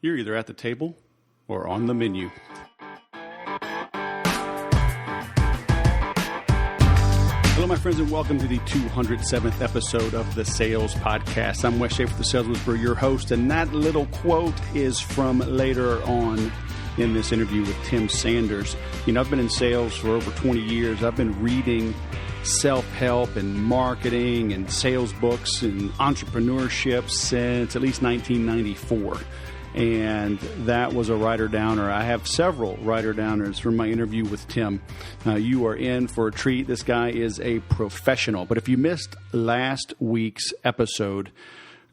You're either at the table or on the menu. Hello, my friends, and welcome to the 207th episode of the Sales Podcast. I'm Wes Schaefer, the Sales Whisperer, your host, and that little quote is from later on in this interview with Tim Sanders. You know, I've been in sales for over 20 years. I've been reading self-help and marketing and sales books and entrepreneurship since at least 1994. And that was a writer-downer. I have several writer-downers from my interview with Tim. You are in for a treat. This guy is a professional. But if you missed last week's episode,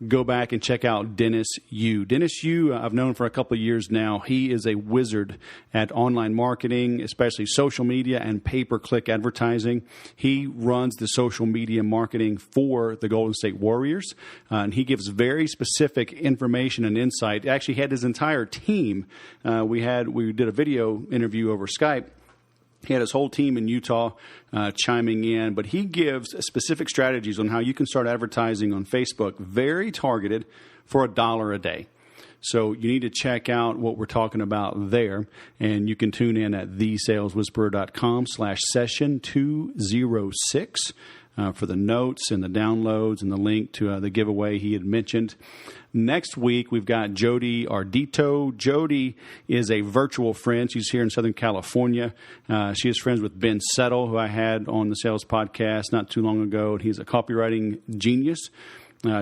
go back and check out Dennis Yu. Dennis Yu, I've known for a couple of years now. He is a wizard at online marketing, especially social media and pay-per-click advertising. He runs the social media marketing for the Golden State Warriors, and he gives very specific information and insight. Actually, he had his entire team. We did a video interview over Skype. He had his whole team in Utah chiming in, but he gives specific strategies on how you can start advertising on Facebook, very targeted, for $1 a day. So you need to check out what we're talking about there, and you can tune in at thesaleswhisperer.com/session206 for the notes and the downloads and the link to the giveaway he had mentioned. Next week, we've got Jody Ardito. Jody is a virtual friend. She's here in Southern California. She is friends with Ben Settle, who I had on the Sales Podcast not too long ago. He's a copywriting genius.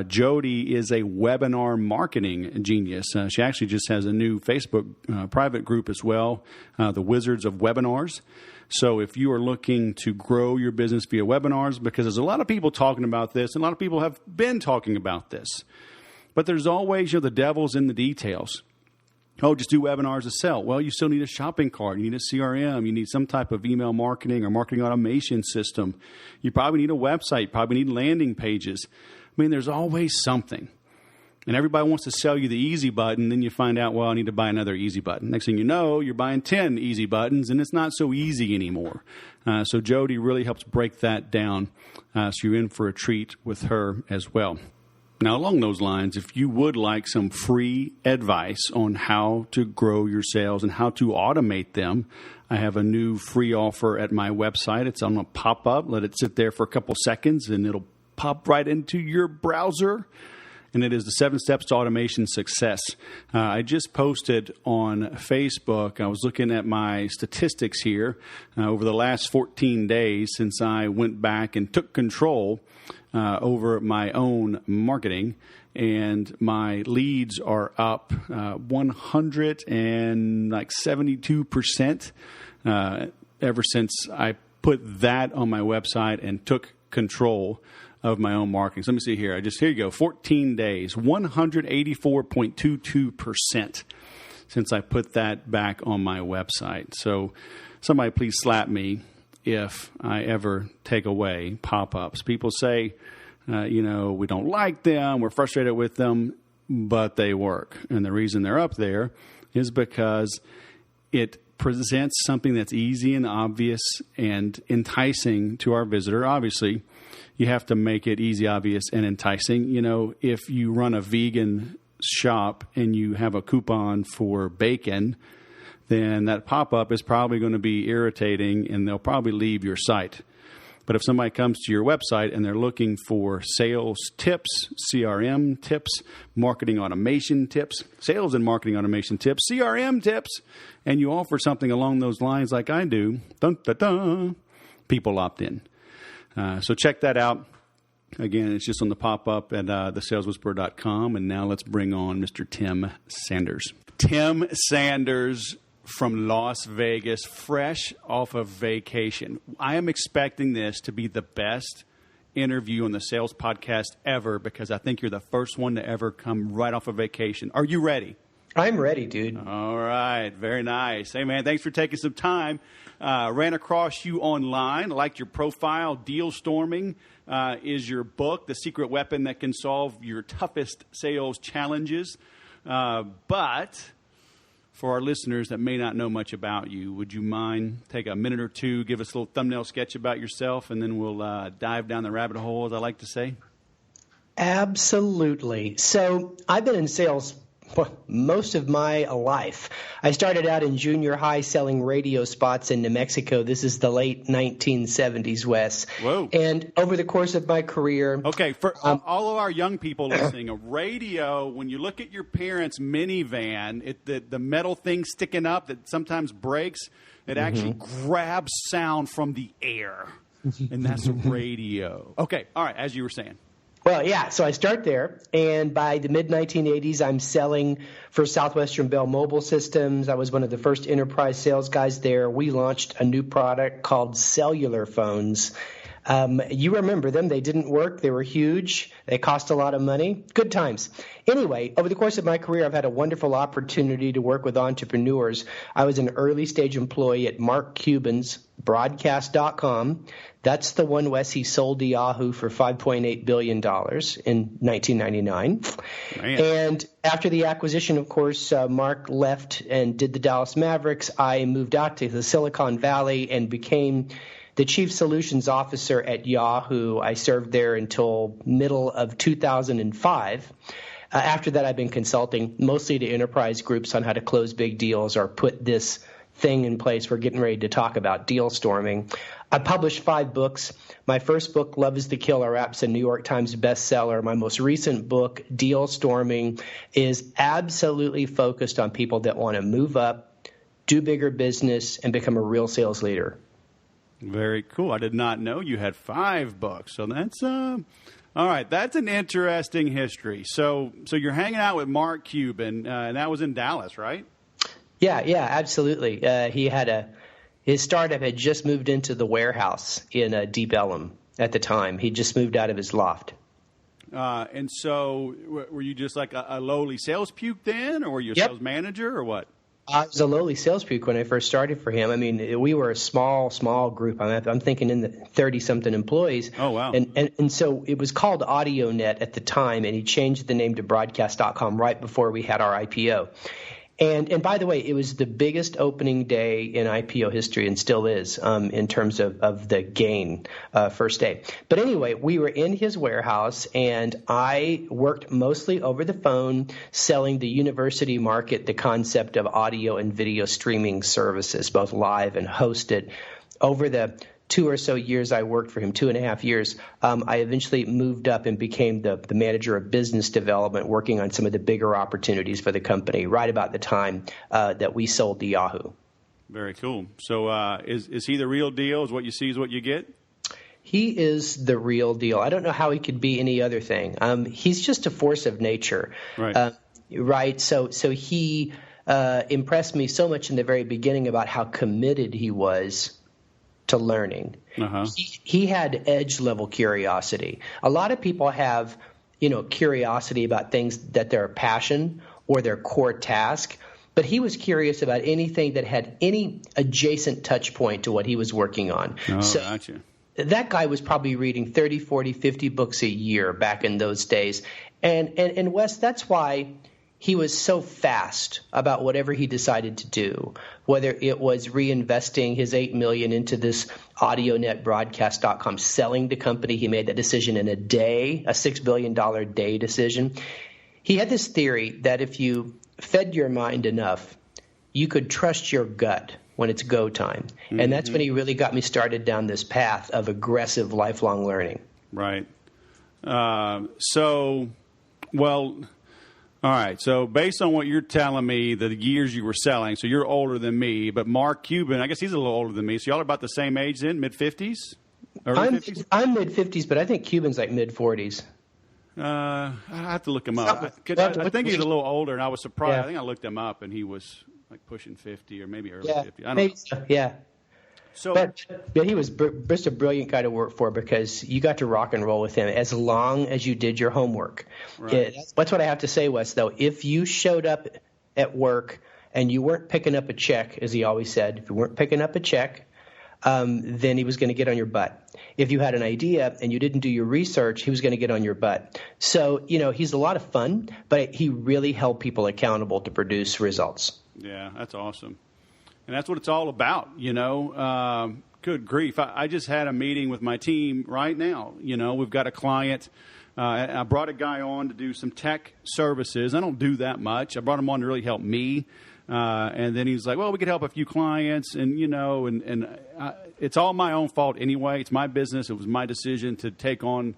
Jody is a webinar marketing genius. She actually just has a new Facebook private group as well, the Wizards of Webinars. So if you are looking to grow your business via webinars, because there's a lot of people talking about this, and a lot of people have been talking about this, but there's always, the devil's in the details. Oh, just do webinars to sell. Well, you still need a shopping cart. You need a CRM. You need some type of email marketing or marketing automation system. You probably need a website. You probably need landing pages. I mean, there's always something. And everybody wants to sell you the easy button. Then you find out, well, I need to buy another easy button. Next thing you know, you're buying 10 easy buttons, and it's not so easy anymore. So Jody really helps break that down. So you're in for a treat with her as well. Now, along those lines, if you would like some free advice on how to grow your sales and how to automate them, I have a new free offer at my website. It's on a pop-up. Let it sit there for a couple seconds, and it'll pop right into your browser. And it is the 7 Steps to Automation Success. I just posted on Facebook. I was looking at my statistics here over the last 14 days since I went back and took control over my own marketing, and my leads are up 172% ever since I put that on my website and took control of my own marketing. So let me see here. Here you go. 14 days, 184.22% since I put that back on my website. So somebody please slap me if I ever take away pop-ups. People say, we don't like them, we're frustrated with them, but they work. And the reason they're up there is because it presents something that's easy and obvious and enticing to our visitor. Obviously, you have to make it easy, obvious, and enticing. If you run a vegan shop and you have a coupon for bacon, then that pop-up is probably going to be irritating, and they'll probably leave your site. But if somebody comes to your website and they're looking for sales tips, CRM tips, marketing automation tips, sales and marketing automation tips, CRM tips, and you offer something along those lines like I do, dun, dun, dun, people opt in. So check that out. Again, it's just on the pop-up at thesaleswhisperer.com. And now let's bring on Mr. Tim Sanders. Tim Sanders from Las Vegas, fresh off of vacation. I am expecting this to be the best interview on the Sales Podcast ever, because I think you're the first one to ever come right off of vacation. Are you ready? I'm ready, dude. All right. Very nice. Hey, man, thanks for taking some time. Ran across you online. I liked your profile. Deal Storming is your book, The Secret Weapon That Can Solve Your Toughest Sales Challenges. But for our listeners that may not know much about you, would you mind take a minute or two, give us a little thumbnail sketch about yourself, and then we'll dive down the rabbit hole, as I like to say? Absolutely. So I've been in sales most of my life. I started out in junior high selling radio spots in New Mexico. This is the late 1970s, Wes. Whoa. And over the course of my career... Okay, for all of our young people listening, a radio, when you look at your parents' minivan, the metal thing sticking up that sometimes breaks, it actually grabs sound from the air. And that's a radio. Okay, all right, as you were saying. Well, yeah, so I start there, and by the mid-1980s, I'm selling for Southwestern Bell Mobile Systems. I was one of the first enterprise sales guys there. We launched a new product called cellular phones. You remember them. They didn't work. They were huge. They cost a lot of money. Good times. Anyway, over the course of my career, I've had a wonderful opportunity to work with entrepreneurs. I was an early-stage employee at Mark Cuban's Broadcast.com. That's the one, Wes, he sold to Yahoo for $5.8 billion in 1999. Man. And after the acquisition, of course, Mark left and did the Dallas Mavericks. I moved out to the Silicon Valley and became the Chief Solutions Officer at Yahoo. I served there until middle of 2005. After that, I've been consulting mostly to enterprise groups on how to close big deals or put this thing in place we're getting ready to talk about, deal storming. I published 5 books. My first book, Love is the Killer App's a New York Times bestseller. My most recent book, Deal Storming, is absolutely focused on people that want to move up, do bigger business, and become a real sales leader. Very cool. I did not know you had 5 books. So that's all right. That's an interesting history. So you're hanging out with Mark Cuban, and that was in Dallas, right? Yeah, absolutely. His startup had just moved into the warehouse in Deep Ellum at the time. He just moved out of his loft. And so were you just like a lowly sales puke then, or were you a sales manager, or what? I was a lowly sales puke when I first started for him. I mean, we were a small group. I'm thinking in the 30-something employees. Oh, wow. And so it was called AudioNet at the time, and he changed the name to Broadcast.com right before we had our IPO. And by the way, it was the biggest opening day in IPO history and still is in terms of the gain first day. But anyway, we were in his warehouse, and I worked mostly over the phone selling the university market the concept of audio and video streaming services, both live and hosted. Over the 2 or so years I worked for him, 2.5 years, I eventually moved up and became the manager of business development, working on some of the bigger opportunities for the company right about the time that we sold to Yahoo. Very cool. So is he the real deal? Is what you see is what you get? He is the real deal. I don't know how he could be any other thing. He's just a force of nature. Right. Right. So he impressed me so much in the very beginning about how committed he was to learning. Uh-huh. He had edge-level curiosity. A lot of people have, curiosity about things that they're a passion or their core task, but he was curious about anything that had any adjacent touch point to what he was working on. Oh, so gotcha. That guy was probably reading 30, 40, 50 books a year back in those days. And Wes, that's why he was so fast about whatever he decided to do, whether it was reinvesting his $8 million into this AudioNet Broadcast.com, selling the company. He made that decision in a day, a $6 billion day decision. He had this theory that if you fed your mind enough, you could trust your gut when it's go time. Mm-hmm. And that's when he really got me started down this path of aggressive lifelong learning. Right. All right, so based on what you're telling me, the years you were selling, so you're older than me, but Mark Cuban, I guess he's a little older than me, so y'all are about the same age then, mid-50s? I'm mid-50s, but I think Cuban's like mid-40s. I have to look him up. I think he's a little older, and I was surprised. Yeah. I think I looked him up, and he was like pushing 50 or maybe early 50. I don't know. So, yeah. But he was just a brilliant guy to work for because you got to rock and roll with him as long as you did your homework. Right. That's what I have to say, Wes, though. If you showed up at work and you weren't picking up a check, as he always said, if you weren't picking up a check, then he was going to get on your butt. If you had an idea and you didn't do your research, he was going to get on your butt. So, he's a lot of fun, but he really held people accountable to produce results. Yeah, that's awesome. And that's what it's all about, Good grief. I just had a meeting with my team right now. We've got a client I brought a guy on to do some tech services. I don't do that much. I brought him on to really help me. And then he was like, well, we could help a few clients. And, it's all my own fault anyway. It's my business. It was my decision to take on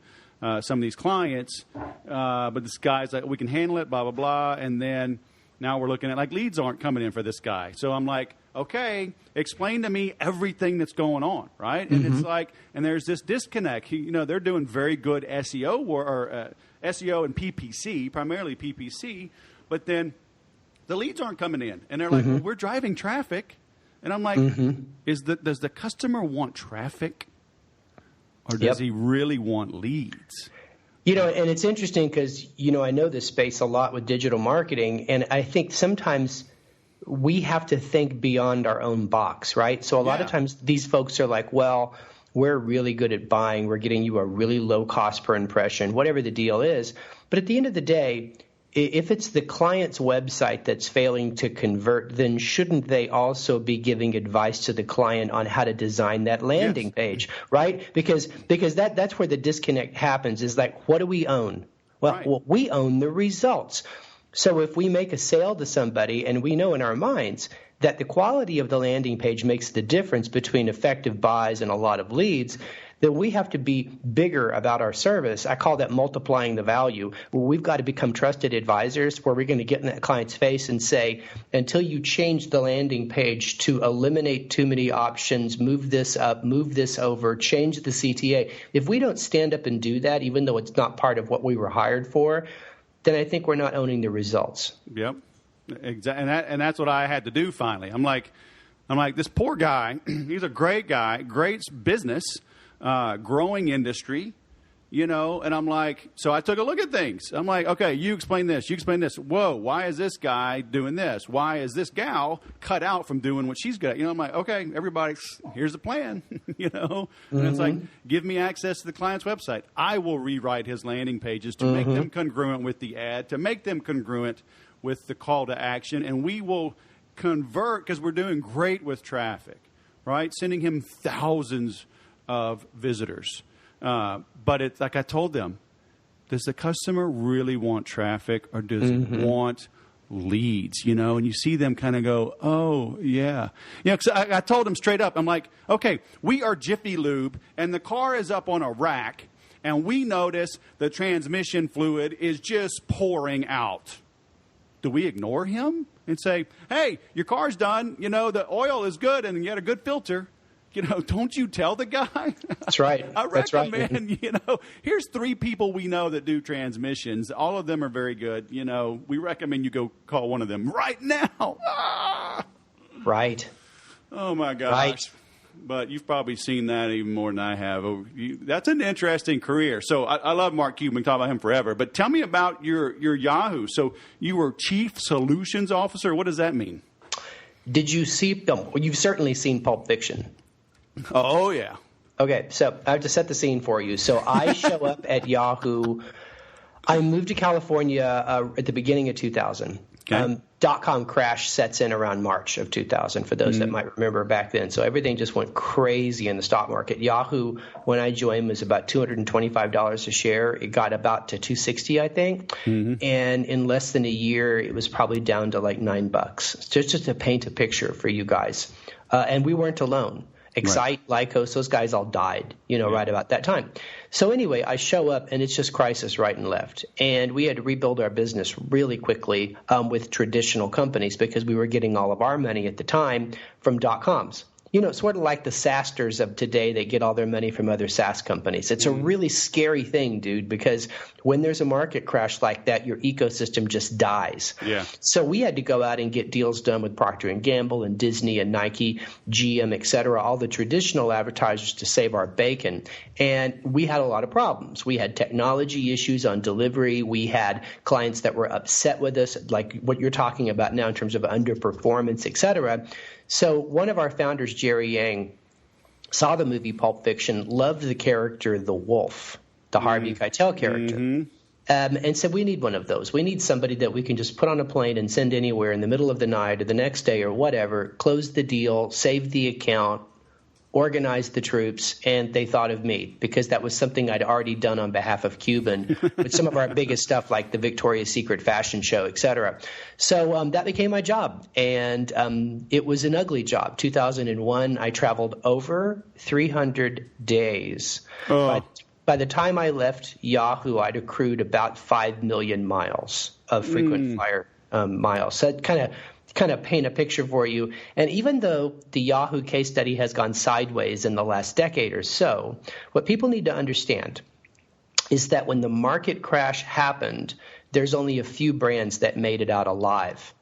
some of these clients. But this guy's like, we can handle it, blah, blah, blah. And then now we're looking at, like, leads aren't coming in for this guy. So I'm like, okay, explain to me everything that's going on, right? And it's like, and there's this disconnect. They're doing very good SEO or SEO and PPC, primarily PPC, but then the leads aren't coming in. And they're like, well, we're driving traffic. And I'm like, does the customer want traffic or does he really want leads? And it's interesting because, I know this space a lot with digital marketing, and I think sometimes we have to think beyond our own box, right? So a lot of times these folks are like, well, we're really good at buying. We're getting you a really low cost per impression, whatever the deal is. But at the end of the day, if it's the client's website that's failing to convert, then shouldn't they also be giving advice to the client on how to design that landing page, right? Because that's where the disconnect happens is like, what do we own? Well, we own the results. So if we make a sale to somebody and we know in our minds that the quality of the landing page makes the difference between effective buys and a lot of leads, then we have to be bigger about our service. I call that multiplying the value. We've got to become trusted advisors where we're going to get in that client's face and say, until you change the landing page to eliminate too many options, move this up, move this over, change the CTA. If we don't stand up and do that, even though it's not part of what we were hired for, then I think we're not owning the results. Yep. Exactly. And that's what I had to do finally. I'm like, this poor guy, he's a great guy, great business, growing industry, and I'm like, so I took a look at things. I'm like, okay, you explain this. Whoa, why is this guy doing this? Why is this gal cut out from doing what she's good at? I'm like, okay, everybody, here's the plan, And it's like, give me access to the client's website. I will rewrite his landing pages to make them congruent with the ad, to make them congruent with the call to action, and we will convert because we're doing great with traffic, right? Sending him thousands of visitors. But it's like I told them, does the customer really want traffic or does he want leads, and you see them kind of go, oh, yeah. Because I told them straight up, I'm like, okay, we are Jiffy Lube and the car is up on a rack and we notice the transmission fluid is just pouring out. Do we ignore him and say, hey, your car's done, the oil is good and you had a good filter? Don't you tell the guy? That's right. I recommend, here's 3 people we know that do transmissions. All of them are very good. We recommend you go call one of them right now. Ah! Right. Oh, my gosh. Right. But you've probably seen that even more than I have. That's an interesting career. So I love Mark Cuban. We can talk about him forever. But tell me about your Yahoo. So you were Chief Solutions Officer. What does that mean? Did you see – you've certainly seen Pulp Fiction. Oh, yeah. Okay, so I have to set the scene for you. So I show up at Yahoo. I moved to California at the beginning of 2000. Okay. .com crash sets in around March of 2000 for those that might remember back then. So everything just went crazy in the stock market. Yahoo, when I joined, was about $225 a share. It got about to $260, I think. And in less than a year, it was probably down to like $9. Just to paint a picture for you guys. And we weren't alone. Excite, Lycos, those guys all died, right about that time. So anyway, I show up and it's just crisis right and left. And we had to rebuild our business really quickly with traditional companies because we were getting all of our money at the time from .coms. Sort of like the SaaSters of today, they get all their money from other SaaS companies. It's a really scary thing, dude, because when there's a market crash like that, your ecosystem just dies. Yeah. So we had to go out and get deals done with Procter & Gamble and Disney and Nike, GM, et cetera, all the traditional advertisers to save our bacon. And we had a lot of problems. We had technology issues on delivery. We had clients that were upset with us, like what you're talking about now in terms of underperformance, et cetera. So one of our founders, Jerry Yang, saw the movie Pulp Fiction, loved the character The Wolf, the Harvey Keitel character, and said, we need one of those. We need somebody that we can just put on a plane and send anywhere in the middle of the night or the next day or whatever, close the deal, save the account, organized the troops, and they thought of me because that was something I'd already done on behalf of Cuban with some of our biggest stuff like the Victoria's Secret fashion show, et cetera. So that became my job, and it was an ugly job. 2001, I traveled over 300 days. By the time I left Yahoo, I'd accrued about 5 million miles of frequent flyer miles. So it kind of paint a picture for you. And even though the Yahoo case study has gone sideways in the last decade or so, what people need to understand is that when the market crash happened, there's only a few brands that made it out alive.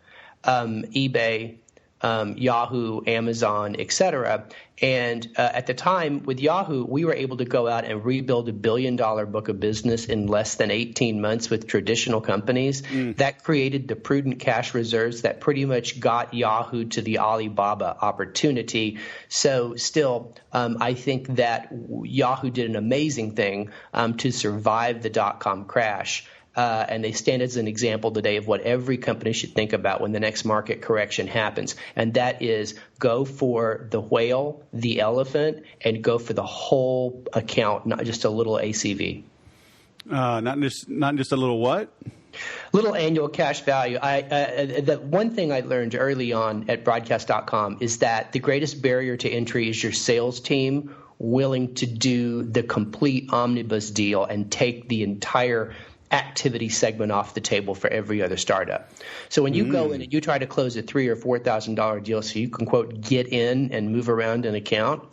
eBay, Yahoo, Amazon, et cetera. And at the time with Yahoo, we were able to go out and rebuild $1 billion book of business in less than 18 months with traditional companies. That created the prudent cash reserves that pretty much got Yahoo to the Alibaba opportunity. So still, I think that Yahoo did an amazing thing to survive the dot-com crash. And they stand as an example today of what every company should think about when the next market correction happens. And that is go for the whale, the elephant, and go for the whole account, not just a little ACV. Not just a little what? Little annual cash value. The one thing I learned early on at broadcast.com is that the greatest barrier to entry is your sales team willing to do the complete omnibus deal and take the entire activity segment off the table for every other startup. So when you go in and you try to close a $3,000 or $4,000 deal so you can, quote, get in and move around an account,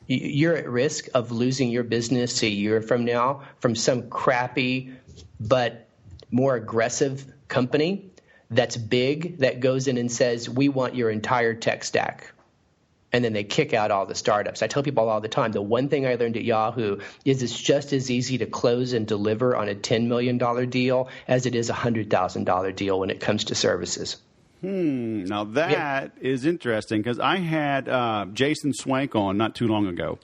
you're at risk of losing your business a year from now from some crappy but more aggressive company that's big that goes in and says, we want your entire tech stack. And then they kick out all the startups. I tell people all the time, the one thing I learned at Yahoo is it's just as easy to close and deliver on a $10 million deal as it is a $100,000 deal when it comes to services. Now that is interesting because I had Jason Swank on not too long ago.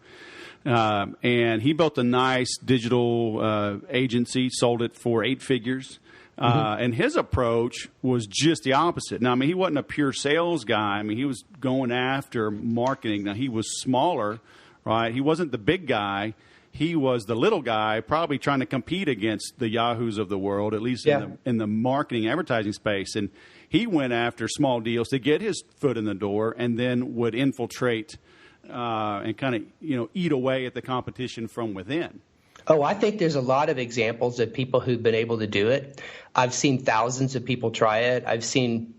And he built a nice digital agency, sold it for 8 figures. And his approach was just the opposite. Now, I mean, he wasn't a pure sales guy. I mean, he was going after marketing. Now, he was smaller, right? He wasn't the big guy. He was the little guy, probably trying to compete against the Yahoos of the world, at least in the marketing advertising space. And he went after small deals to get his foot in the door and then would infiltrate and kind of, eat away at the competition from within. Oh, I think there's a lot of examples of people who've been able to do it. I've seen thousands of people try it. I've seen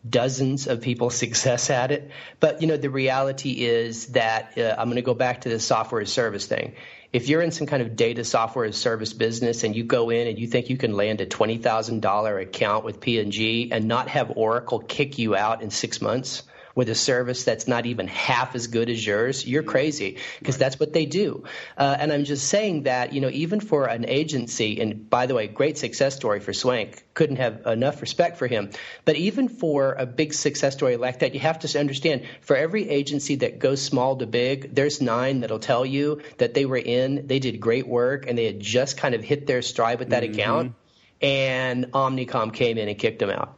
dozens of people success at it. But, the reality is that I'm going to go back to the software as service thing. If you're in some kind of data software as service business and you go in and you think you can land a $20,000 account with P&G and not have Oracle kick you out in 6 months with a service that's not even half as good as yours, you're crazy because that's what they do. And I'm just saying that, even for an agency, and by the way, great success story for Swank, couldn't have enough respect for him. But even for a big success story like that, you have to understand for every agency that goes small to big, there's 9 that'll tell you that they did great work and they had just kind of hit their stride with that account. And Omnicom came in and kicked them out.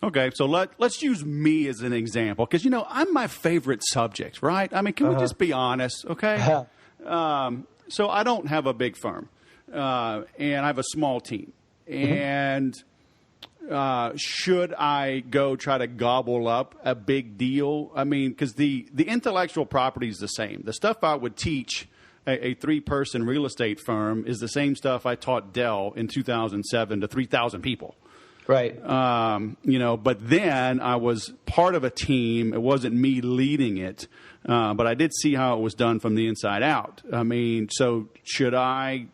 Okay, so let's use me as an example because, I'm my favorite subject, right? I mean, can we just be honest, okay? So I don't have a big firm, and I have a small team. And should I go try to gobble up a big deal? I mean, because the intellectual property is the same. The stuff I would teach a 3-person real estate firm is the same stuff I taught Dell in 2007 to 3,000 people. Right. But then I was part of a team. It wasn't me leading it, but I did see how it was done from the inside out. I mean, so should I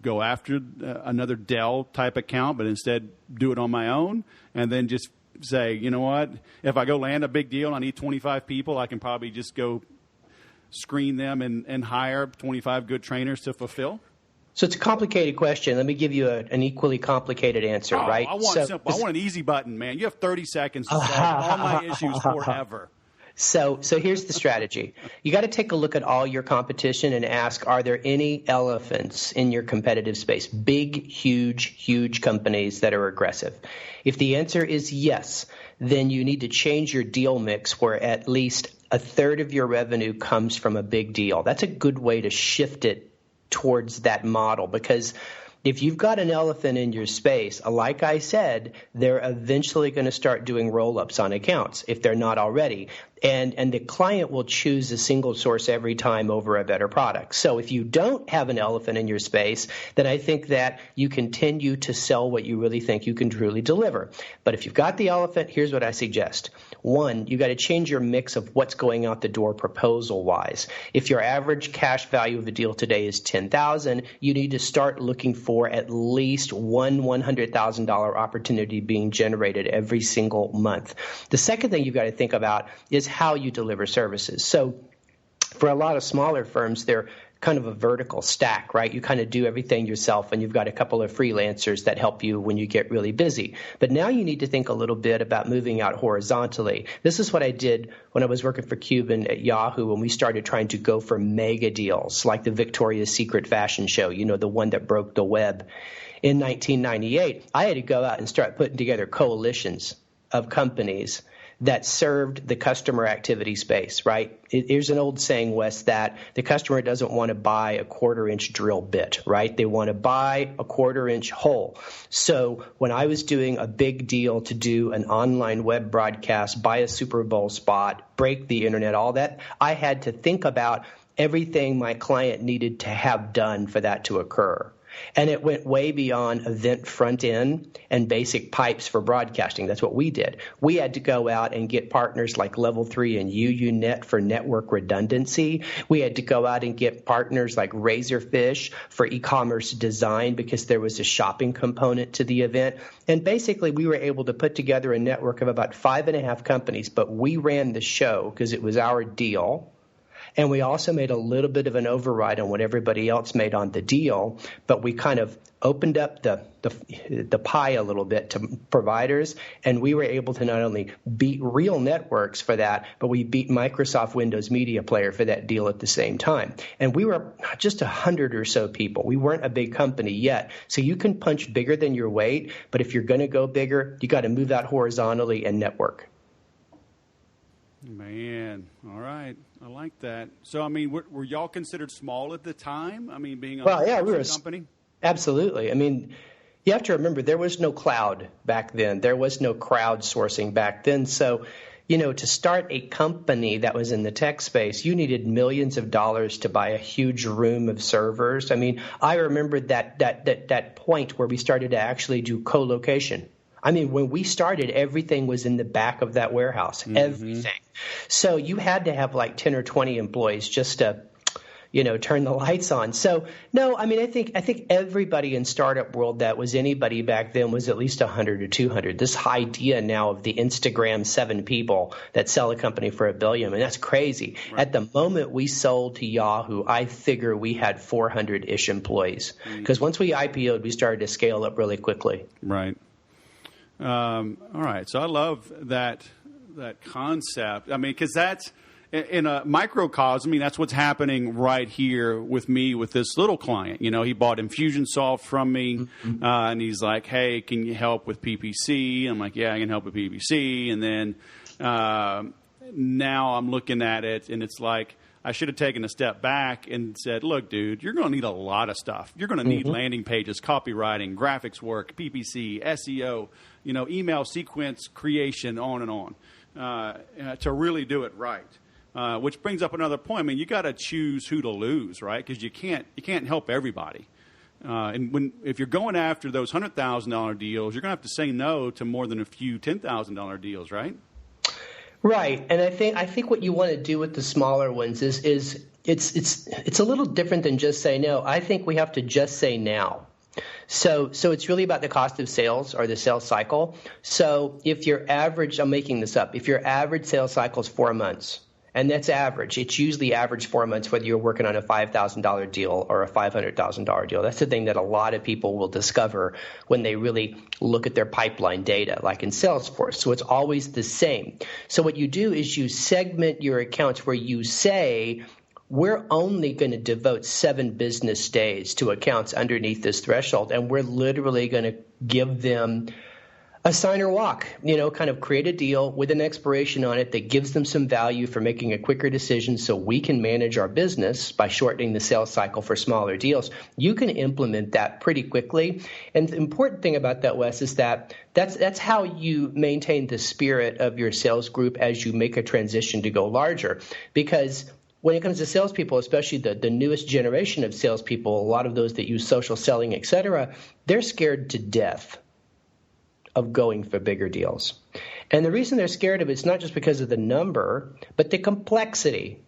go after another Dell type account, but instead do it on my own and then just say, you know what, if I go land a big deal and I need 25 people, I can probably just go screen them and hire 25 good trainers to fulfill? So it's a complicated question. Let me give you an equally complicated answer, right? I want simple. I want an easy button, man. You have 30 seconds to solve all my issues forever. So here's the strategy. You got to take a look at all your competition and ask, are there any elephants in your competitive space? Big, huge companies that are aggressive. If the answer is yes, then you need to change your deal mix where at least a third of your revenue comes from a big deal. That's a good way to shift it towards that model, because if you've got an elephant in your space, like I said, they're eventually going to start doing roll-ups on accounts if they're not already. And the client will choose a single source every time over a better product. So if you don't have an elephant in your space, then I think that you continue to sell what you really think you can truly deliver. But if you've got the elephant, here's what I suggest. One, you got to change your mix of what's going out the door proposal-wise. If your average cash value of a deal today is $10,000, you need to start looking for at least one $100,000 opportunity being generated every single month. The second thing you've got to think about is how you deliver services. So for a lot of smaller firms, they're kind of a vertical stack, right? You kind of do everything yourself, and you've got a couple of freelancers that help you when you get really busy. But now you need to think a little bit about moving out horizontally. This is what I did when I was working for Cuban at Yahoo, when we started trying to go for mega deals like the Victoria's Secret fashion show, the one that broke the web. In 1998, I had to go out and start putting together coalitions of companies that served the customer activity space, right? Here's an old saying, Wes, that the customer doesn't want to buy a quarter-inch drill bit, right? They want to buy a quarter-inch hole. So when I was doing a big deal to do an online web broadcast, buy a Super Bowl spot, break the internet, all that, I had to think about everything my client needed to have done for that to occur. And it went way beyond event front end and basic pipes for broadcasting. That's what we did. We had to go out and get partners like Level 3 and UUNet for network redundancy. We had to go out and get partners like Razorfish for e-commerce design because there was a shopping component to the event. And basically, we were able to put together a network of about 5.5 companies, but we ran the show because it was our deal. And we also made a little bit of an override on what everybody else made on the deal, but we kind of opened up the pie a little bit to providers, and we were able to not only beat real networks for that, but we beat Microsoft Windows Media Player for that deal at the same time. And we were just 100 or so people. We weren't a big company yet. So you can punch bigger than your weight, but if you're going to go bigger, you got to move out horizontally and network. Man, all right. I like that. So, I mean, were y'all considered small at the time? I mean, being a we were a company? Absolutely. I mean, you have to remember there was no cloud back then. There was no crowdsourcing back then. So, to start a company that was in the tech space, you needed millions of dollars to buy a huge room of servers. I mean, I remember that point where we started to actually do co-location. I mean, when we started, everything was in the back of that warehouse, everything. So you had to have like 10 or 20 employees just to, turn the lights on. So, no, I mean, I think everybody in startup world that was anybody back then was at least 100 or 200. This idea now of the Instagram 7 people that sell a company for $1 billion, I mean, that's crazy. Right. At the moment we sold to Yahoo, I figure we had 400-ish employees. Because once we IPO'd, we started to scale up really quickly. Right. All right. So I love that concept. I mean, because that's in a microcosm. I mean, that's what's happening right here with me with this little client. He bought Infusionsoft from me, and he's like, "Hey, can you help with PPC?" I'm like, "Yeah, I can help with PPC." And then now I'm looking at it, and it's like, I should have taken a step back and said, look, dude, you're going to need a lot of stuff. You're going to need landing pages, copywriting, graphics work, PPC, SEO, email sequence creation, on and on, to really do it right. Which brings up another point. I mean, you got to choose who to lose, right? Because you can't help everybody. And if you're going after those $100,000 deals, you're going to have to say no to more than a few $10,000 deals, right? Right, and I think what you want to do with the smaller ones is it's a little different than just say no. I think we have to just say now. So it's really about the cost of sales or the sales cycle. So if your average, I'm making this up, if your average sales cycle is 4 months, and that's average. It's usually average 4 months, whether you're working on a $5,000 deal or a $500,000 deal. That's the thing that a lot of people will discover when they really look at their pipeline data, like in Salesforce. So it's always the same. So what you do is you segment your accounts where you say, we're only going to devote 7 business days to accounts underneath this threshold, and we're literally going to give them A sign or walk, kind of create a deal with an expiration on it that gives them some value for making a quicker decision so we can manage our business by shortening the sales cycle for smaller deals. You can implement that pretty quickly. And the important thing about that, Wes, is that's how you maintain the spirit of your sales group as you make a transition to go larger. Because when it comes to salespeople, especially the newest generation of salespeople, a lot of those that use social selling, et cetera, they're scared to death of going for bigger deals. And the reason they're scared of it is not just because of the number, but the complexity,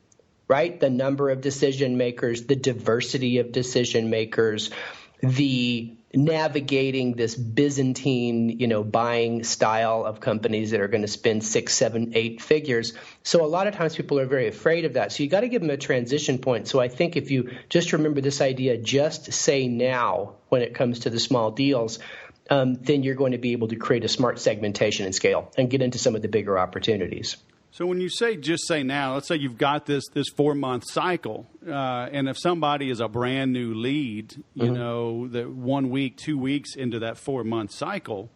right? The number of decision makers, the diversity of decision makers, the navigating this Byzantine, buying style of companies that are going to spend 6, 7, 8 figures. So a lot of times people are very afraid of that. So you got to give them a transition point. So I think if you just remember this idea, just say now when it comes to the small deals, then you're going to be able to create a smart segmentation and scale and get into some of the bigger opportunities. So when you say just say now, let's say you've got this 4-month cycle, and if somebody is a brand new lead, that 1 week, 2 weeks into that 4-month cycle,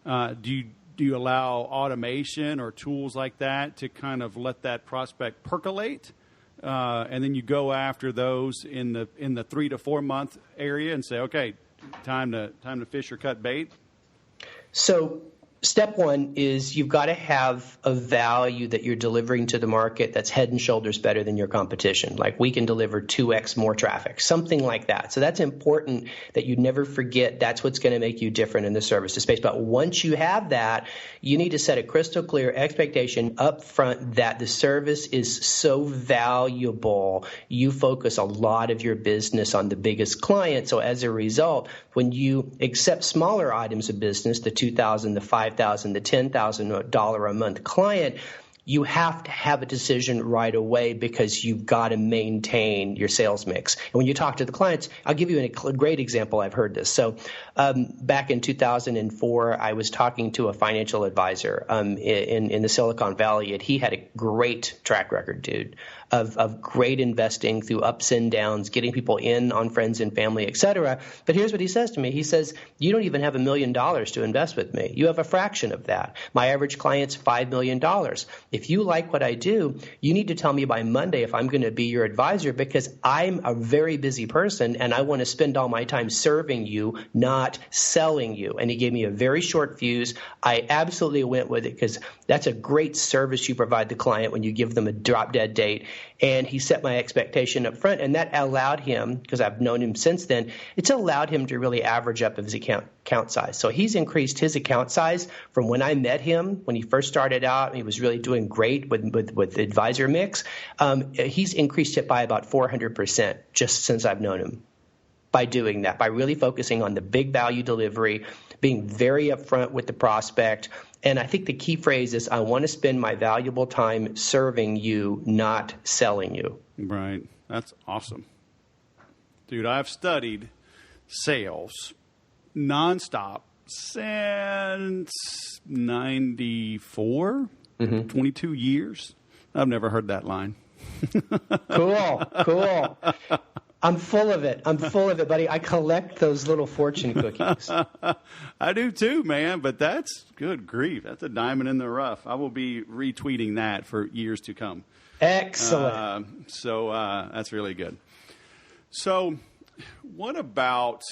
do you allow automation or tools like that to kind of let that prospect percolate, and then you go after those in the 3 to 4 month area and say, okay, time to fish or cut bait? So step one is you've got to have a value that you're delivering to the market that's head and shoulders better than your competition. Like we can deliver 2x more traffic, something like that. So that's important that you never forget that's what's going to make you different in the services space. But once you have that, you need to set a crystal clear expectation up front that the service is so valuable. You focus a lot of your business on the biggest client. So as a result, when you accept smaller items of business, the $2,000, the $5,000, the $10,000 a month client, you have to have a decision right away because you've got to maintain your sales mix. And when you talk to the clients, I'll give you a great example. I've heard this. So back in 2004, I was talking to a financial advisor in the Silicon Valley, and he had a great track record, dude, of great investing through ups and downs, getting people in on friends and family, et cetera. But here's what he says to me. He says, you don't even have $1 million to invest with me. You have a fraction of that. My average client's $5 million. If you like what I do, you need to tell me by Monday if I'm going to be your advisor because I'm a very busy person and I want to spend all my time serving you, not selling you. And he gave me a very short fuse. I absolutely went with it because that's a great service you provide the client when you give them a drop dead date. And he set my expectation up front, and that allowed him, because I've known him since then, it's allowed him to really average up his account size. So he's increased his account size from when I met him, when he first started out, he was really doing great with the advisor mix. He's increased it by about 400% just since I've known him. By doing that, by really focusing on the big value delivery, being very upfront with the prospect. And I think the key phrase is, I want to spend my valuable time serving you, not selling you. Right. That's awesome. Dude, I've studied sales nonstop since 94, 22 years. I've never heard that line. Cool. I'm full of it, buddy. I collect those little fortune cookies. I do too, man, but that's good grief. That's a diamond in the rough. I will be retweeting that for years to come. Excellent. So that's really good. So what about,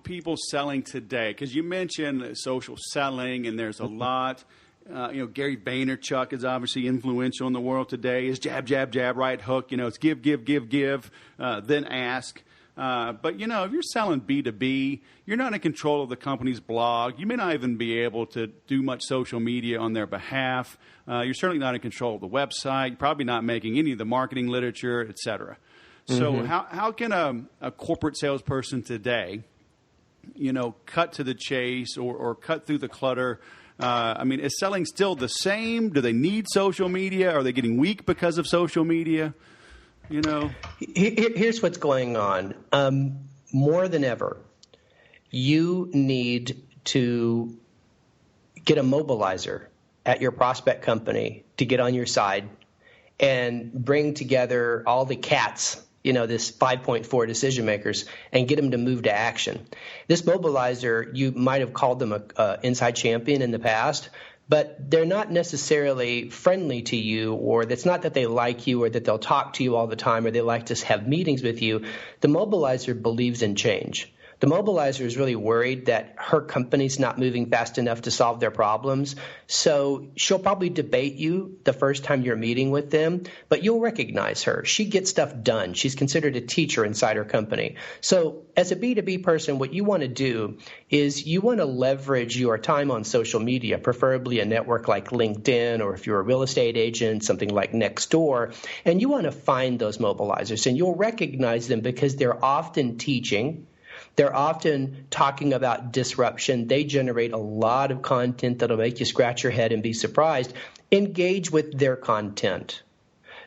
people selling today? Because you mentioned social selling, and there's a lot. Gary Vaynerchuk is obviously influential in the world today. Is jab, jab, jab, right hook. It's give, then ask. But, if you're selling B2B, you're not in control of the company's blog. You may not even be able to do much social media on their behalf. You're certainly not in control of the website. You're probably not making any of the marketing literature, et cetera. So how can a corporate salesperson today, cut to the chase or cut through the clutter? Is selling still the same? Do they need social media? Are they getting weak because of social media? Here's what's going on. More than ever, you need to get a mobilizer at your prospect company to get on your side and bring together all the cats this 5.4 decision makers, and get them to move to action. This mobilizer, you might have called them a inside champion in the past, but they're not necessarily friendly to you, or it's not that they like you or that they'll talk to you all the time or they like to have meetings with you. The mobilizer believes in change. The mobilizer is really worried that her company's not moving fast enough to solve their problems. So she'll probably debate you the first time you're meeting with them, but you'll recognize her. She gets stuff done. She's considered a teacher inside her company. So as a B2B person, what you want to do is you want to leverage your time on social media, preferably a network like LinkedIn, or if you're a real estate agent, something like Nextdoor, and you want to find those mobilizers, and you'll recognize them because they're often teaching. They're often talking about disruption. They generate a lot of content that'll make you scratch your head and be surprised. Engage with their content.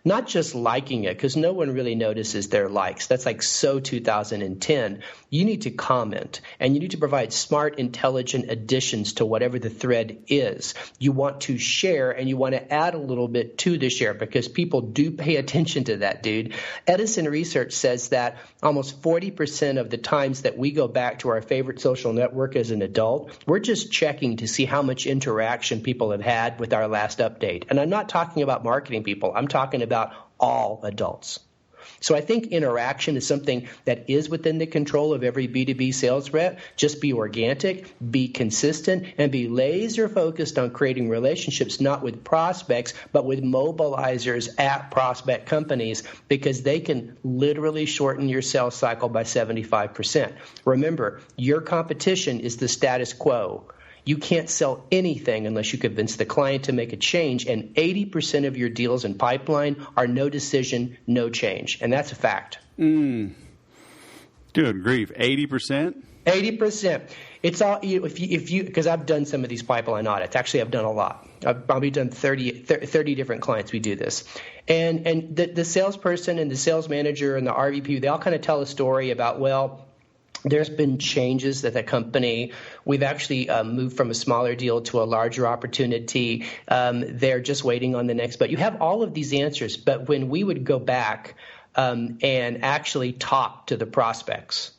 Not just liking it, because no one really notices their likes. That's like so 2010. You need to comment, and you need to provide smart, intelligent additions to whatever the thread is. You want to share, and you want to add a little bit to the share, because people do pay attention to that, dude. Edison Research says that almost 40% of the times that we go back to our favorite social network as an adult, we're just checking to see how much interaction people have had with our last update. And I'm not talking about marketing people. I'm talking about all adults. So I think interaction is something that is within the control of every B2B sales rep. Just be organic, be consistent, and be laser focused on creating relationships, not with prospects, but with mobilizers at prospect companies, because they can literally shorten your sales cycle by 75%. Remember, your competition is the status quo. You can't sell anything unless you convince the client to make a change, and 80% of your deals in pipeline are no decision, no change, and that's a fact. Good grief, 80%? 80%. It's all if you because I've done some of these pipeline audits. Actually, I've done a lot. I've probably done 30 different clients. We do this, and the salesperson and the sales manager and the RVP, they all kind of tell a story about, well, there's been changes at the company. We've actually moved from a smaller deal to a larger opportunity. They're just waiting on the next. But you have all of these answers. But when we would go back and actually talk to the prospects,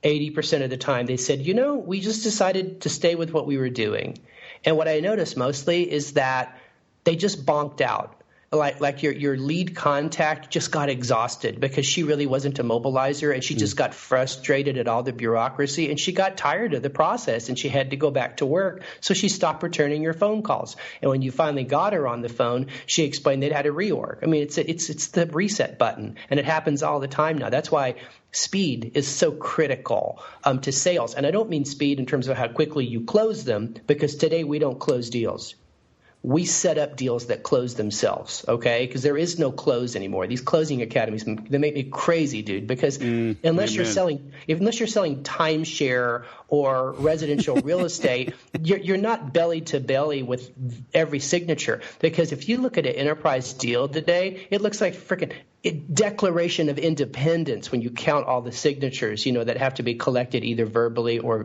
80% of the time they said, we just decided to stay with what we were doing. And what I noticed mostly is that they just bonked out. Like your lead contact just got exhausted because she really wasn't a mobilizer, and she just got frustrated at all the bureaucracy, and she got tired of the process, and she had to go back to work. So she stopped returning your phone calls. And when you finally got her on the phone, she explained they'd had a reorg. I mean, it's the reset button, and it happens all the time now. That's why speed is so critical to sales. And I don't mean speed in terms of how quickly you close them, because today we don't close deals. We set up deals that close themselves, okay? Because there is no close anymore. These closing academies, they make me crazy, dude. Because unless you're selling timeshare or residential real estate, you're not belly to belly with every signature. Because if you look at an enterprise deal today, it looks like freaking Declaration of Independence when you count all the signatures, that have to be collected either verbally or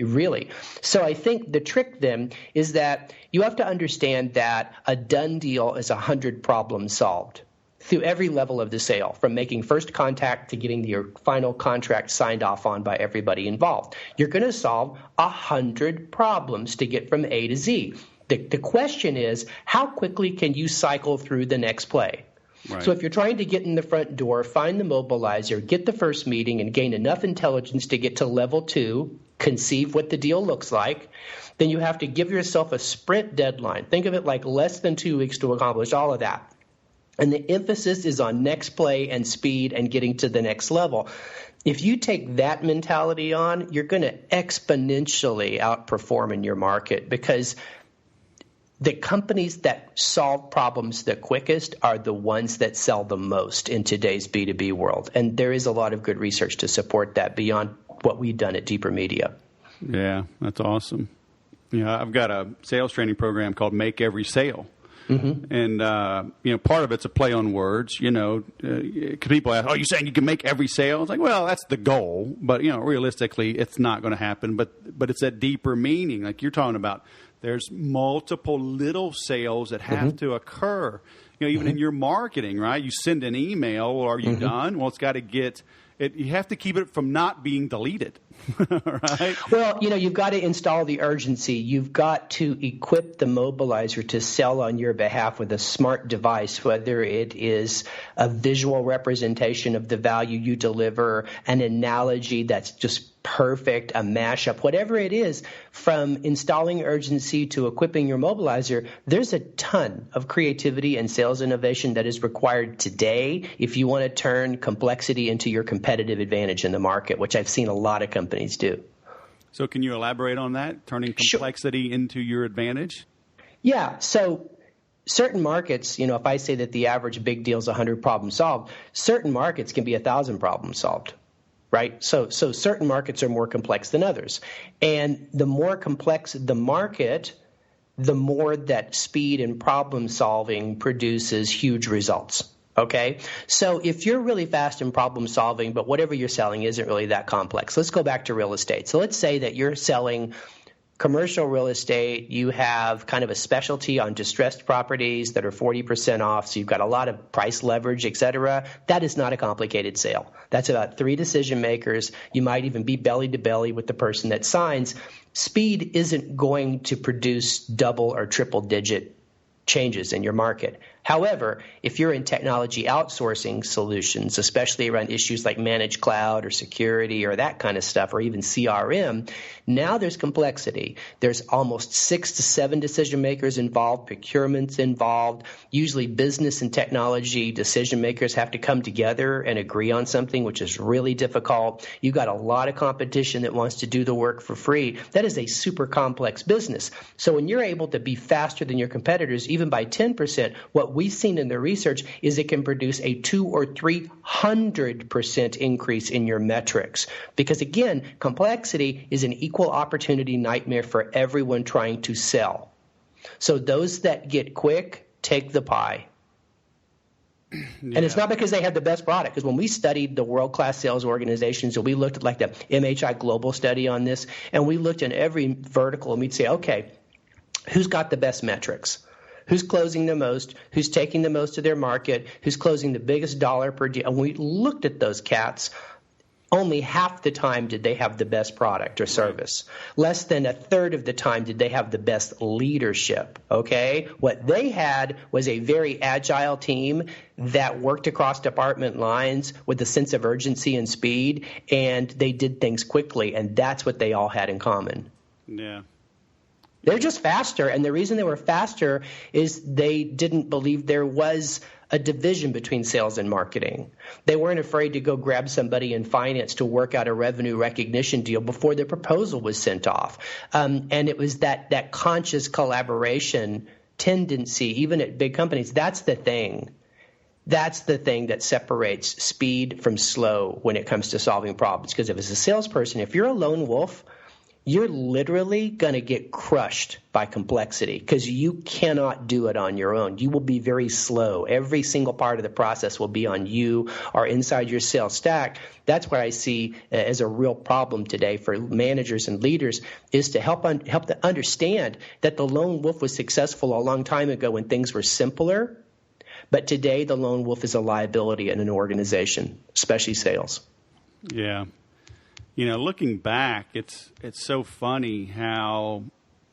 really. So I think the trick then is that you have to understand that a done deal is 100 problems solved through every level of the sale, from making first contact to getting your final contract signed off on by everybody involved. You're going to solve 100 problems to get from A to Z. The question is, how quickly can you cycle through the next play? Right. So if you're trying to get in the front door, find the mobilizer, get the first meeting, and gain enough intelligence to get to level 2, conceive what the deal looks like, then you have to give yourself a sprint deadline. Think of it like less than 2 weeks to accomplish all of that. And the emphasis is on next play and speed and getting to the next level. If you take that mentality on, you're going to exponentially outperform in your market, because the companies that solve problems the quickest are the ones that sell the most in today's B2B world. And there is a lot of good research to support that beyond what we've done at Deeper Media. Yeah, that's awesome. I've got a sales training program called Make Every Sale. Mm-hmm. And, part of it's a play on words, because people ask, you're saying you can make every sale? It's like, well, that's the goal. But, realistically, it's not going to happen. But it's that deeper meaning. Like you're talking about There's multiple little sales that have to occur. Even in your marketing, right? You send an email, well, are you done? Well, it's got to get it. You have to keep it from not being deleted, right? Well, you've got to install the urgency. You've got to equip the mobilizer to sell on your behalf with a smart device, whether it is a visual representation of the value you deliver, an analogy that's just perfect, a mashup, whatever it is, from installing urgency to equipping your mobilizer, there's a ton of creativity and sales innovation that is required today if you want to turn complexity into your competitive advantage in the market, which I've seen a lot of companies do. So can you elaborate on that, turning complexity into your advantage? Yeah. So certain markets, if I say that the average big deal is 100 problems solved, certain markets can be 1,000 problems solved. Right? So certain markets are more complex than others. And the more complex the market, the more that speed and problem solving produces huge results. Okay? So if you're really fast in problem solving, but whatever you're selling isn't really that complex, let's go back to real estate. So let's say that you're selling commercial real estate, you have kind of a specialty on distressed properties that are 40% off, so you've got a lot of price leverage, et cetera. That is not a complicated sale. That's about 3 decision makers. You might even be belly to belly with the person that signs. Speed isn't going to produce double or triple digit changes in your market. However, if you're in technology outsourcing solutions, especially around issues like managed cloud or security or that kind of stuff, or even CRM, now there's complexity. There's almost 6 to 7 decision makers involved, procurements involved. Usually business and technology decision makers have to come together and agree on something, which is really difficult. You've got a lot of competition that wants to do the work for free. That is a super complex business. So when you're able to be faster than your competitors, even by 10%, what we've seen in the research is it can produce a 200 or 300% increase in your metrics. Because again, complexity is an equal opportunity nightmare for everyone trying to sell. So those that get quick take the pie. Yeah. And it's not because they have the best product. Because when we studied the world-class sales organizations, and we looked at like the MHI Global study on this, and we looked in every vertical, and we'd say, okay, who's got the best metrics? Who's closing the most? Who's taking the most of their market? Who's closing the biggest dollar per deal? And we looked at those cats. Only half the time did they have the best product or service. Less than a third of the time did they have the best leadership, okay? What they had was a very agile team that worked across department lines with a sense of urgency and speed, and they did things quickly, and that's what they all had in common. Yeah. They're just faster, and the reason they were faster is they didn't believe there was a division between sales and marketing. They weren't afraid to go grab somebody in finance to work out a revenue recognition deal before the proposal was sent off. And it was that conscious collaboration tendency, even at big companies. That's the thing. That's the thing that separates speed from slow when it comes to solving problems. Because if as a salesperson, if you're a lone wolf, you're literally going to get crushed by complexity because you cannot do it on your own. You will be very slow. Every single part of the process will be on you or inside your sales stack. That's what I see as a real problem today for managers and leaders is to help them understand that the lone wolf was successful a long time ago when things were simpler. But today the lone wolf is a liability in an organization, especially sales. Yeah. Looking back, it's so funny how,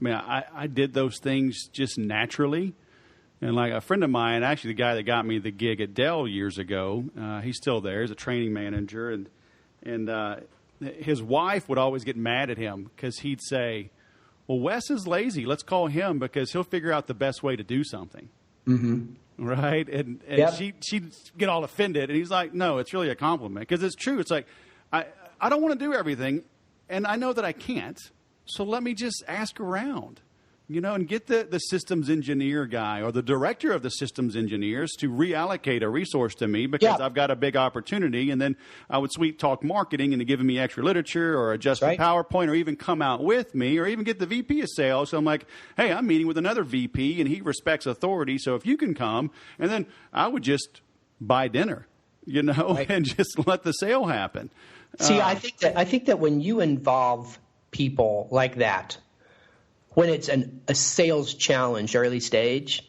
I did those things just naturally. And like a friend of mine, actually the guy that got me the gig at Dell years ago, he's still there. He's a training manager. And his wife would always get mad at him because he'd say, well, Wes is lazy. Let's call him because he'll figure out the best way to do something. Mm-hmm. Right? And yep. She'd get all offended. And he's like, no, it's really a compliment because it's true. It's like, I don't want to do everything, and I know that I can't, so let me just ask around, and get the systems engineer guy or the director of the systems engineers to reallocate a resource to me because I've got a big opportunity, and then I would sweet talk marketing into giving me extra literature or adjust the PowerPoint or even come out with me or even get the VP of sales. So I'm like, hey, I'm meeting with another VP, and he respects authority, so if you can come, and then I would just buy dinner, and just let the sale happen. See, I think that when you involve people like that, when it's a sales challenge early stage,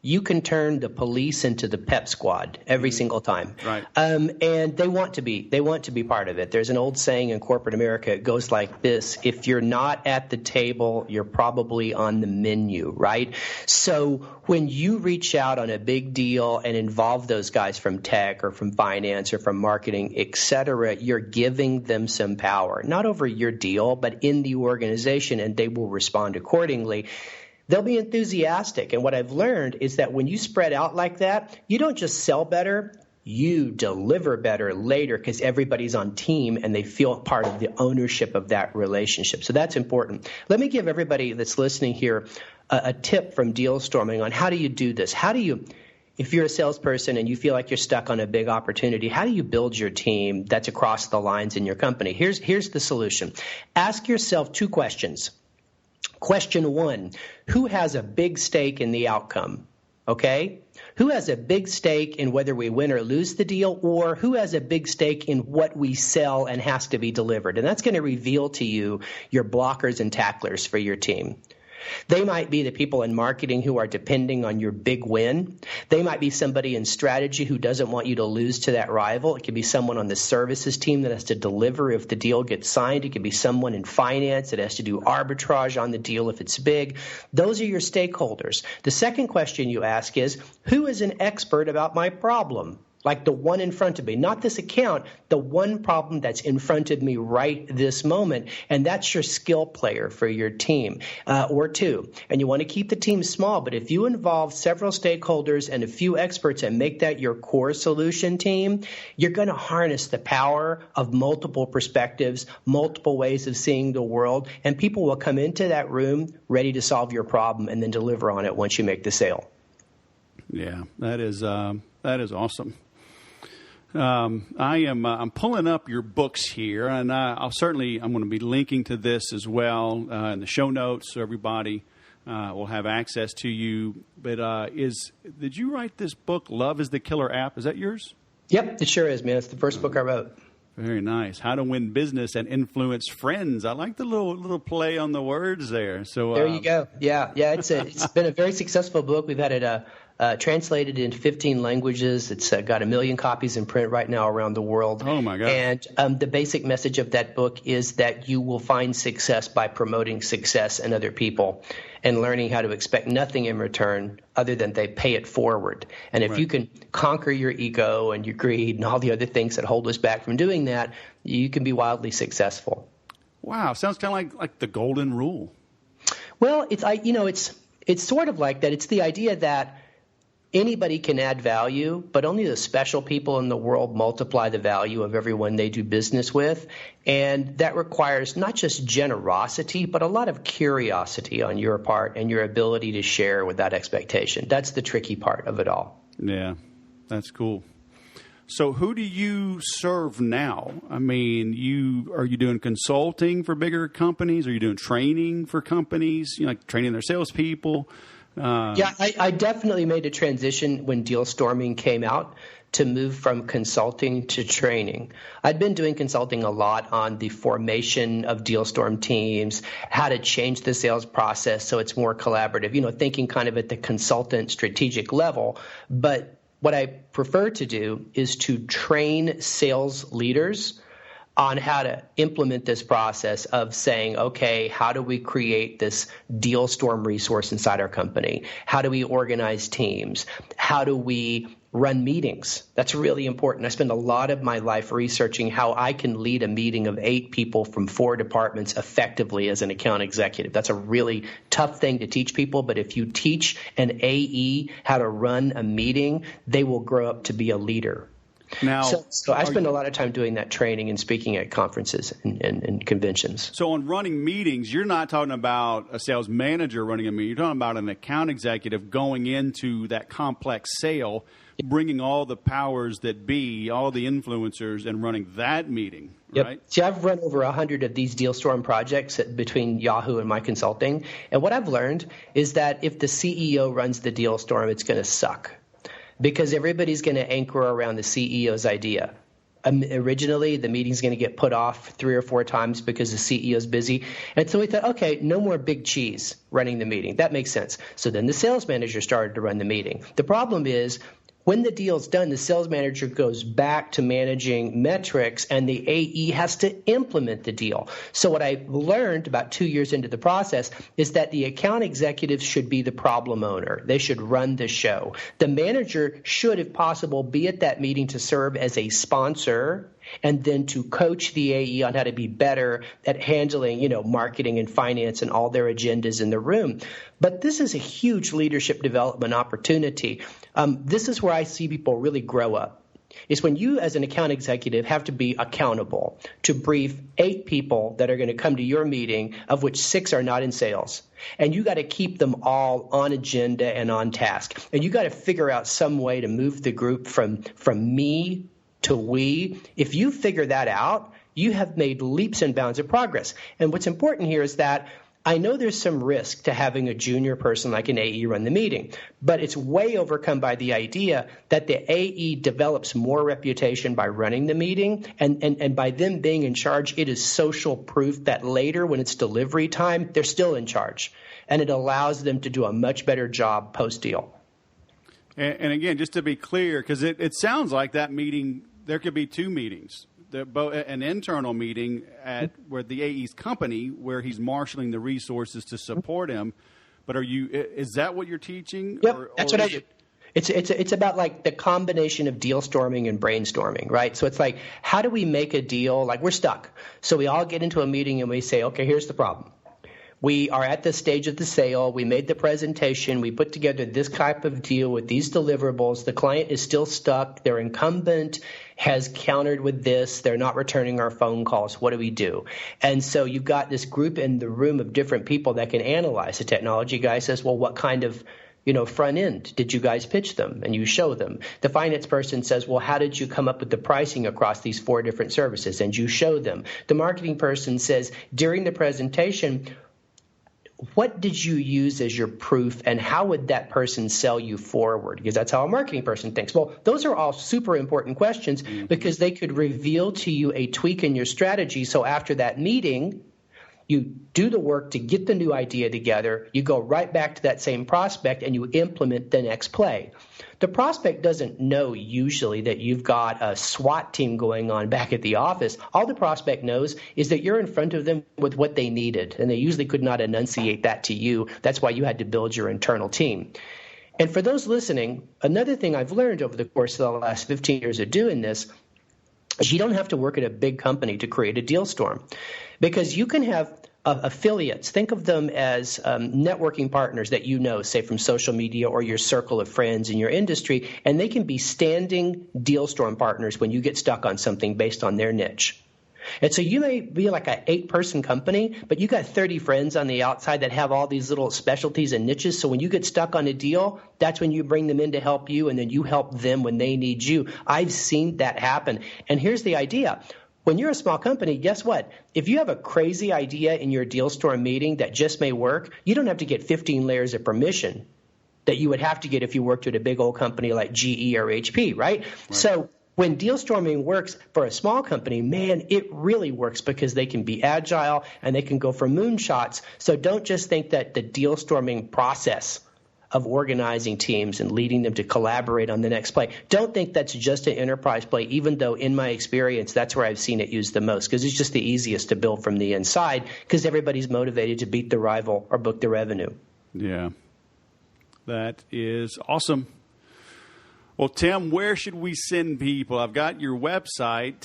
you can turn the police into the pep squad every single time. Right. And they want to be part of it. There's an old saying in corporate America. It goes like this: if you're not at the table, you're probably on the menu, right? So when you reach out on a big deal and involve those guys from tech or from finance or from marketing, et cetera, you're giving them some power, not over your deal, but in the organization, and they will respond accordingly. They'll be enthusiastic. And what I've learned is that when you spread out like that, you don't just sell better, you deliver better later because everybody's on team and they feel part of the ownership of that relationship. So that's important. Let me give everybody that's listening here a tip from Deal Storming on how do you do this? How do you, if you're a salesperson and you feel like you're stuck on a big opportunity, how do you build your team that's across the lines in your company? Here's the solution. Ask yourself 2 questions. Question 1, who has a big stake in the outcome? Okay? Who has a big stake in whether we win or lose the deal, or who has a big stake in what we sell and has to be delivered? And that's going to reveal to you your blockers and tacklers for your team. They might be the people in marketing who are depending on your big win. They might be somebody in strategy who doesn't want you to lose to that rival. It could be someone on the services team that has to deliver if the deal gets signed. It could be someone in finance that has to do arbitrage on the deal if it's big. Those are your stakeholders. The second question you ask is, who is an expert about my problem? Like the one in front of me, not this account, the one problem that's in front of me right this moment. And that's your skill player for your team, or 2. And you want to keep the team small. But if you involve several stakeholders and a few experts and make that your core solution team, you're going to harness the power of multiple perspectives, multiple ways of seeing the world. And people will come into that room ready to solve your problem and then deliver on it once you make the sale. Yeah, that is awesome. I'm pulling up your books here, and I'm going to be linking to this as well in the show notes, so everybody will have access to you. But did you write this book, Love is the Killer App? Is that yours? Yep, it sure is, man. It's the first book I wrote. Very nice. How to win business and influence friends. I like the little play on the words there. So there you go. Yeah. It's been a very successful book. We've had it translated into 15 languages. It's got 1 million copies in print right now around the world. Oh, my God. And the basic message of that book is that you will find success by promoting success in other people and learning how to expect nothing in return other than they pay it forward. And if you can conquer your ego and your greed and all the other things that hold us back from doing that, you can be wildly successful. Wow. Sounds kind of like the golden rule. Well, it's sort of like that. It's the idea that anybody can add value, but only the special people in the world multiply the value of everyone they do business with. And that requires not just generosity, but a lot of curiosity on your part and your ability to share without expectation. That's the tricky part of it all. Yeah, that's cool. So who do you serve now? I mean, are you doing consulting for bigger companies? Are you doing training for companies, like training their salespeople? I definitely made a transition when Deal Storming came out to move from consulting to training. I'd been doing consulting a lot on the formation of Deal Storm teams, how to change the sales process so it's more collaborative, thinking kind of at the consultant strategic level. But what I prefer to do is to train sales leaders on how to implement this process of saying, okay, how do we create this Deal Storm resource inside our company? How do we organize teams? How do we run meetings? That's really important. I spend a lot of my life researching how I can lead a meeting of 8 people from 4 departments effectively as an account executive. That's a really tough thing to teach people, but if you teach an AE how to run a meeting, they will grow up to be a leader. Now, so I spend a lot of time doing that training and speaking at conferences and conventions. So on running meetings, you're not talking about a sales manager running a meeting. You're talking about an account executive going into that complex sale, bringing all the powers that be, all the influencers, and running that meeting, right? See, I've run over 100 of these Deal Storm projects between Yahoo and my consulting. And what I've learned is that if the CEO runs the Deal Storm, it's going to suck. Because everybody's going to anchor around the CEO's idea. originally the meeting's going to get put off 3 or 4 times because the CEO is busy. And so we thought, okay, no more big cheese running the meeting. That makes sense. So then the sales manager started to run the meeting. The problem is, when the deal's done, the sales manager goes back to managing metrics, and the AE has to implement the deal. So what I learned about 2 years into the process is that the account executives should be the problem owner. They should run the show. The manager should, if possible, be at that meeting to serve as a sponsor and then to coach the AE on how to be better at handling, marketing and finance and all their agendas in the room. But this is a huge leadership development opportunity. This is where I see people really grow up. Is when you as an account executive have to be accountable to brief 8 people that are going to come to your meeting, of which 6 are not in sales. And you got to keep them all on agenda and on task. And you got to figure out some way to move the group from me to we. If you figure that out, you have made leaps and bounds of progress. And what's important here is that I know there's some risk to having a junior person like an AE run the meeting, but it's way overcome by the idea that the AE develops more reputation by running the meeting, and by them being in charge, it is social proof that later when it's delivery time, they're still in charge, and it allows them to do a much better job post-deal. And again, just to be clear, because it sounds like that meeting, there could be 2 meetings. An internal meeting where the AE's company, where he's marshaling the resources to support him. But is that what you're teaching? Yep, that's what I do. It's about like the combination of deal storming and brainstorming, right? So it's like, how do we make a deal? Like, we're stuck. So we all get into a meeting and we say, okay, here's the problem. We are at this stage of the sale. We made the presentation. We put together this type of deal with these deliverables. The client is still stuck. Their incumbent has countered with this. They're not returning our phone calls. What do we do? And so you've got this group in the room of different people that can analyze. The technology guy says, well, what kind of front end did you guys pitch them? And you show them. The finance person says, well, how did you come up with the pricing across these 4 different services? And you show them. The marketing person says, during the presentation, what did you use as your proof, and how would that person sell you forward? Because that's how a marketing person thinks. Well, those are all super important questions because they could reveal to you a tweak in your strategy. So after that meeting, you do the work to get the new idea together. You go right back to that same prospect and you implement the next play. The prospect doesn't know usually that you've got a SWAT team going on back at the office. All the prospect knows is that you're in front of them with what they needed, and they usually could not enunciate that to you. That's why you had to build your internal team. And for those listening, another thing I've learned over the course of the last 15 years of doing this is you don't have to work at a big company to create a deal storm, because you can have affiliates. Think of them as networking partners that say from social media or your circle of friends in your industry, and they can be standing deal storm partners when you get stuck on something based on their niche. And so you may be like an 8-person company, but you got 30 friends on the outside that have all these little specialties and niches. So when you get stuck on a deal, that's when you bring them in to help you, and then you help them when they need you. I've seen that happen. And here's the idea. When you're a small company, guess what? If you have a crazy idea in your deal storm meeting that just may work, you don't have to get 15 layers of permission that you would have to get if you worked at a big old company like GE or HP, right? So when deal storming works for a small company, man, it really works because they can be agile and they can go for moonshots. So don't just think that the deal storming process of organizing teams and leading them to collaborate on the next play, don't think that's just an enterprise play, even though in my experience, that's where I've seen it used the most, because it's just the easiest to build from the inside because everybody's motivated to beat the rival or book the revenue. Yeah, that is awesome. Well, Tim, where should we send people? I've got your website,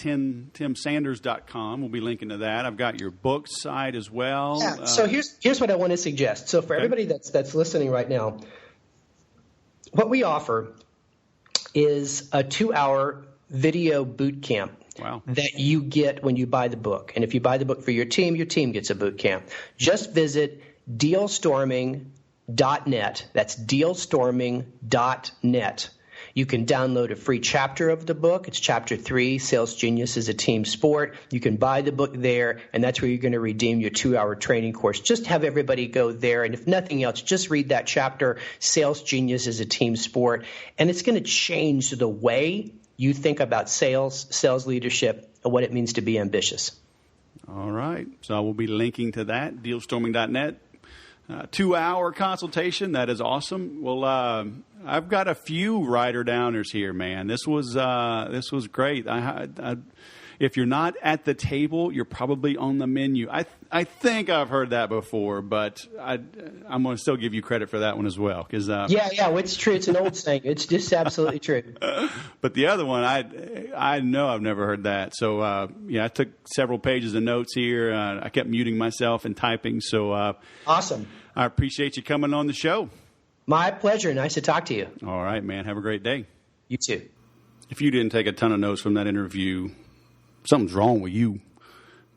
timsanders.com. We'll be linking to that. I've got your book site as well. Yeah. So here's what I want to suggest. So for everybody that's listening right now, what we offer is a 2-hour video boot camp. Wow. That you get when you buy the book. And if you buy the book for your team gets a boot camp. Just visit dealstorming.net. That's dealstorming.net. You can download a free chapter of the book. It's chapter 3, Sales Genius is a Team Sport. You can buy the book there, and that's where you're going to redeem your 2-hour training course. Just have everybody go there, and if nothing else, just read that chapter, Sales Genius is a Team Sport, and it's going to change the way you think about sales leadership, and what it means to be ambitious. All right. So I will be linking to that, dealstorming.net. 2-hour consultation. That is awesome. Well, I've got a few writer downers here, man. This was great. If you're not at the table, you're probably on the menu. I think I've heard that before, but I'm going to still give you credit for that one as well. Cause, yeah, it's true. It's an old saying. It's just absolutely true. But the other one, I know I've never heard that. So, I took several pages of notes here. I kept muting myself and typing. So awesome. I appreciate you coming on the show. My pleasure. Nice to talk to you. All right, man. Have a great day. You too. If you didn't take a ton of notes from that interview, something's wrong with you.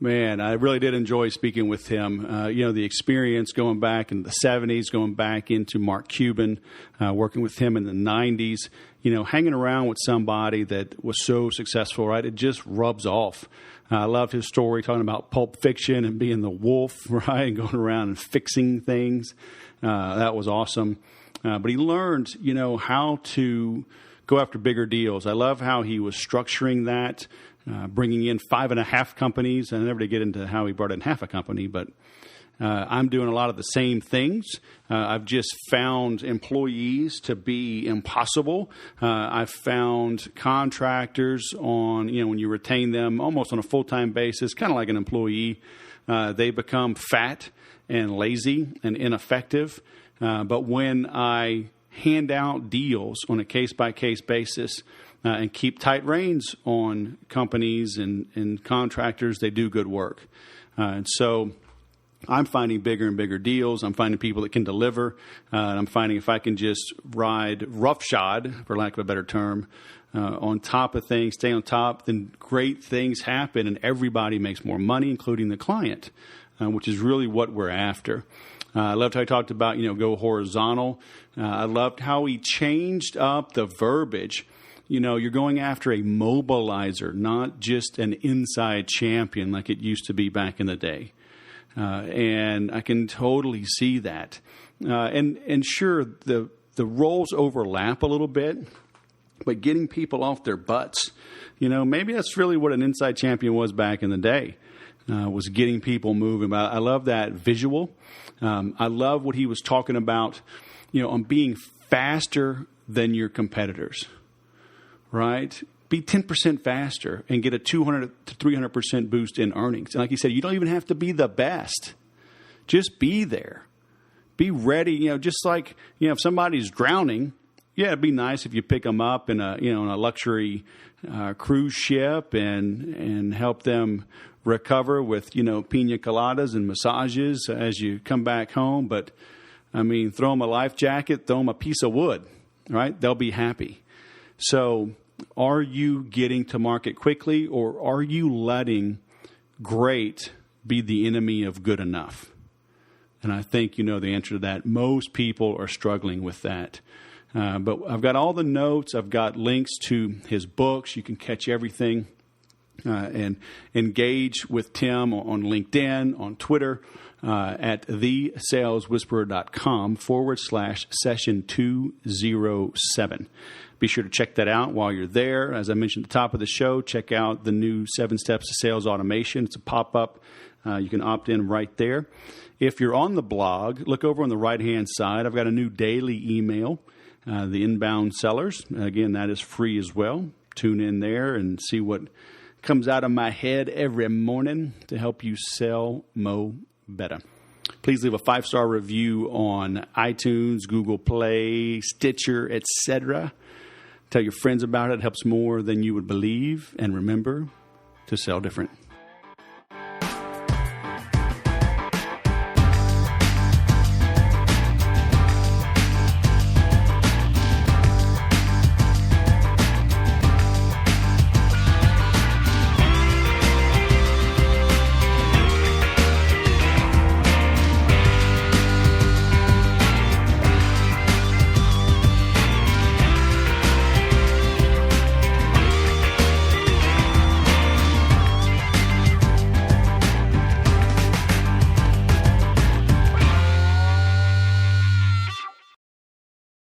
Man, I really did enjoy speaking with him. The experience going back in the 70s, going back into Mark Cuban, working with him in the 90s, hanging around with somebody that was so successful, right? It just rubs off. I loved his story, talking about Pulp Fiction and being the wolf, right, and going around and fixing things. That was awesome. But he learned, how to go after bigger deals. I love how he was structuring that. Bringing in 5.5 companies. I never did get into how he brought in half a company, but I'm doing a lot of the same things. I've just found employees to be impossible. I've found contractors on, when you retain them almost on a full-time basis, kind of like an employee, they become fat and lazy and ineffective. But when I hand out deals on a case-by-case basis, and keep tight reins on companies and contractors, they do good work. And so I'm finding bigger and bigger deals. I'm finding people that can deliver. And I'm finding if I can just ride roughshod, for lack of a better term, on top of things, stay on top, then great things happen and everybody makes more money, including the client, which is really what we're after. I loved how he talked about, go horizontal. I loved how he changed up the verbiage. You're going after a mobilizer, not just an inside champion like it used to be back in the day. And I can totally see that. And sure, the roles overlap a little bit, but getting people off their butts, maybe that's really what an inside champion was back in the day, was getting people moving. I love that visual. I love what he was talking about, on being faster than your competitors. Right? Be 10% faster and get a 200 to 300% boost in earnings. And like you said, you don't even have to be the best. Just be there. Be ready. Just like, if somebody's drowning, it'd be nice if you pick them up in a luxury cruise ship and help them recover with, pina coladas and massages as you come back home. But, throw them a life jacket, throw them a piece of wood, right? They'll be happy. So are you getting to market quickly, or are you letting great be the enemy of good enough? And I think the answer to that. Most people are struggling with that. But I've got all the notes. I've got links to his books. You can catch everything and engage with Tim on LinkedIn, on Twitter, at thesaleswhisperer.com/session207. Be sure to check that out while you're there. As I mentioned at the top of the show, check out the new 7 Steps to Sales Automation. It's a pop-up. You can opt in right there. If you're on the blog, look over on the right-hand side. I've got a new daily email, the Inbound Sellers. Again, that is free as well. Tune in there and see what comes out of my head every morning to help you sell mo better. Please leave a 5-star review on iTunes, Google Play, Stitcher, etc. Tell your friends about it. It helps more than you would believe. And remember to sell different.